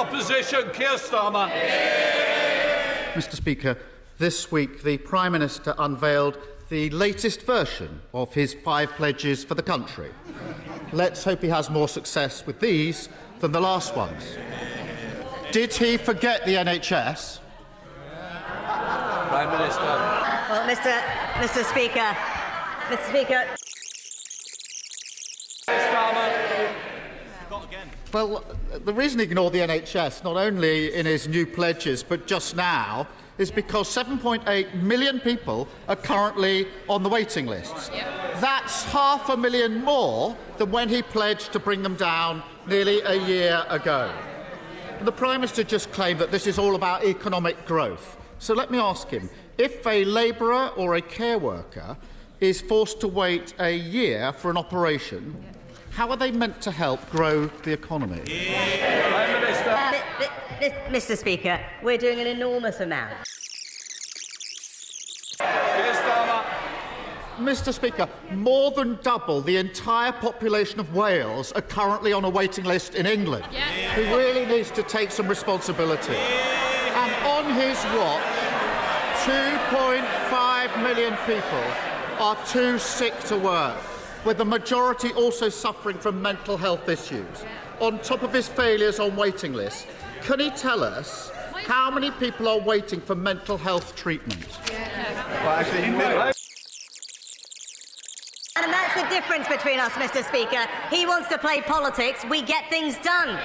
Opposition, Keir Starmer. Mr Speaker, this week the Prime Minister unveiled the latest version of his 5 pledges for the country. Let's hope he has more success with these than the last ones. Did he forget the NHS? Prime Minister. Well, Mr Speaker, Well, the reason he ignored the NHS, not only in his new pledges but just now, is because 7.8 million people are currently on the waiting lists. That's 500,000 more than when he pledged to bring them down nearly a year ago. And the Prime Minister just claimed that this is all about economic growth. So let me ask him, if a labourer or a care worker is forced to wait a year for an operation, how are they meant to help grow the economy? Mr Speaker, we're doing an enormous amount. Mr Speaker, more than double the entire population of Wales are currently on a waiting list in England. He really needs to take some responsibility. And on his watch, 2.5 million people are too sick to work, with the majority also suffering from mental health issues. On top of his failures on waiting lists, can he tell us how many people are waiting for mental health treatment? And that's the difference between us, Mr Speaker. He wants to play politics, we get things done.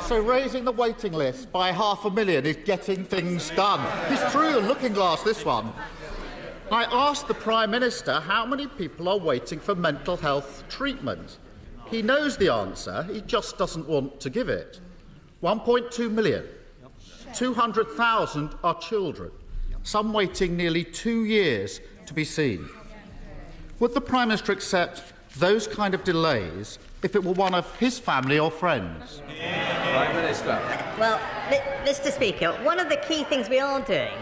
So raising the waiting list by 500,000 is getting things done. He's through the looking glass, this one. I asked the Prime Minister how many people are waiting for mental health treatment. He knows the answer, he just doesn't want to give it. 1.2 million. 200,000 are children, some waiting nearly 2 years to be seen. Would the Prime Minister accept those kind of delays if it were one of his family or friends? Prime Minister. Well, Mr Speaker, one of the key things we are doing...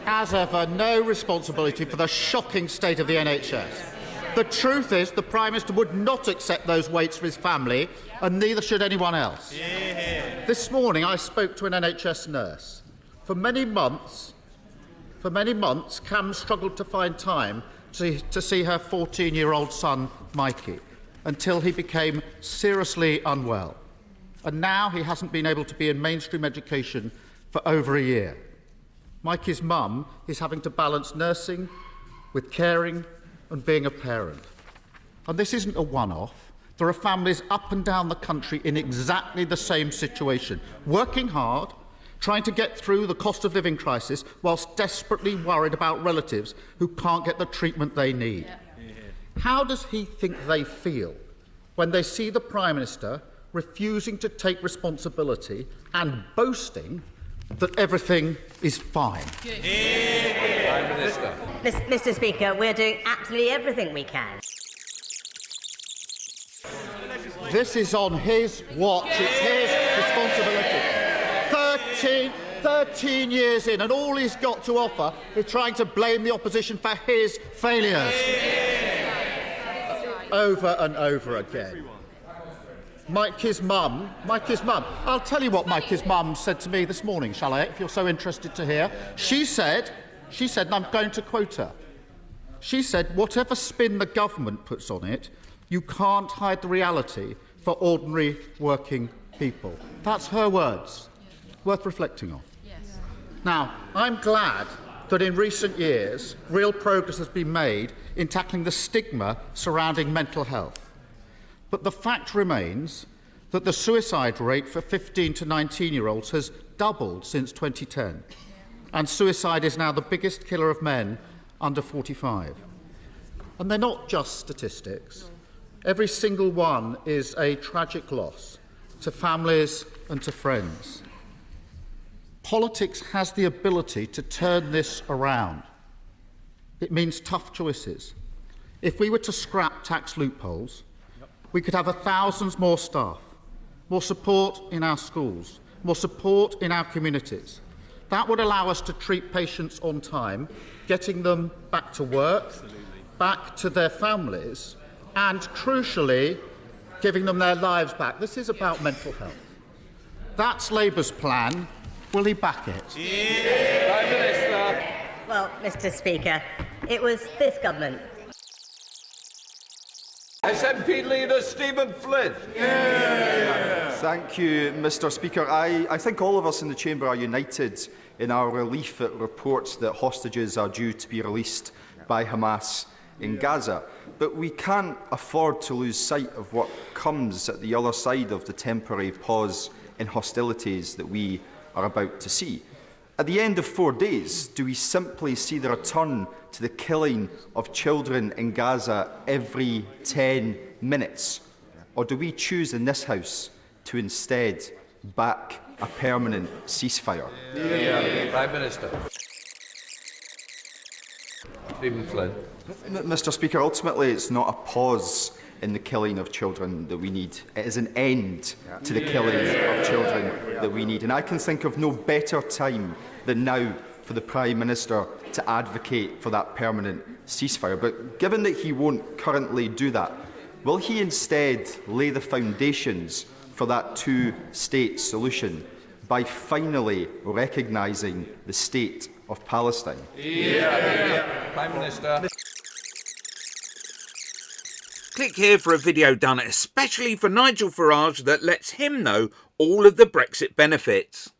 As ever, no responsibility for the shocking state of the NHS. The truth is the Prime Minister would not accept those waits for his family, and neither should anyone else. This morning I spoke to an NHS nurse. For many months, Cam struggled to find time to see her 14-year-old son, Mikey, until he became seriously unwell. And now he hasn't been able to be in mainstream education for over a year. Mikey's mum is having to balance nursing with caring and being a parent. And this isn't a one-off. There are families up and down the country in exactly the same situation, working hard, trying to get through the cost of living crisis whilst desperately worried about relatives who can't get the treatment they need. How does he think they feel when they see the Prime Minister refusing to take responsibility and boasting that everything is fine? Prime Minister. Mr Speaker, we're doing absolutely everything we can. This is on his watch. It's his responsibility. 13 years in, and all he's got to offer is trying to blame the opposition for his failures. Over and over again. Mikey's mum. I'll tell you what Mikey's mum said to me this morning, shall I, if you're so interested to hear. She said, and I'm going to quote her, she said, whatever spin the government puts on it, you can't hide the reality for ordinary working people. That's her words. Worth reflecting on. Yes. Now, I'm glad that in recent years, real progress has been made in tackling the stigma surrounding mental health. But the fact remains that the suicide rate for 15 to 19-year-olds has doubled since 2010, and suicide is now the biggest killer of men under 45. And they're not just statistics. Every single one is a tragic loss to families and to friends. Politics has the ability to turn this around. It means tough choices. If we were to scrap tax loopholes, we could have thousands more staff, more support in our schools, more support in our communities. That would allow us to treat patients on time, getting them back to work, back to their families, and, crucially, giving them their lives back. This is about mental health. That's Labour's plan. Will he back it? Prime Minister. Well, Mr. Speaker, it was this government. SNP leader Stephen Flynn. Thank you, Mr. Speaker. I think all of us in the Chamber are united in our relief at reports that hostages are due to be released by Hamas in Gaza. But we can't afford to lose sight of what comes at the other side of the temporary pause in hostilities that we are about to see. At the end of 4 days, do we simply see the return to the killing of children in Gaza every 10 minutes? Or do we choose in this House to instead back a permanent ceasefire? Prime Minister. Stephen Flynn. Mr. Speaker, ultimately it's not a pause in the killing of children that we need. It is an end to the killing of children that we need. And I can think of no better time than now for the Prime Minister to advocate for that permanent ceasefire. But given that he won't currently do that, will he instead lay the foundations for that two-state solution by finally recognising the state of Palestine? Prime Minister. Click here for a video done especially for Nigel Farage that lets him know all of the Brexit benefits.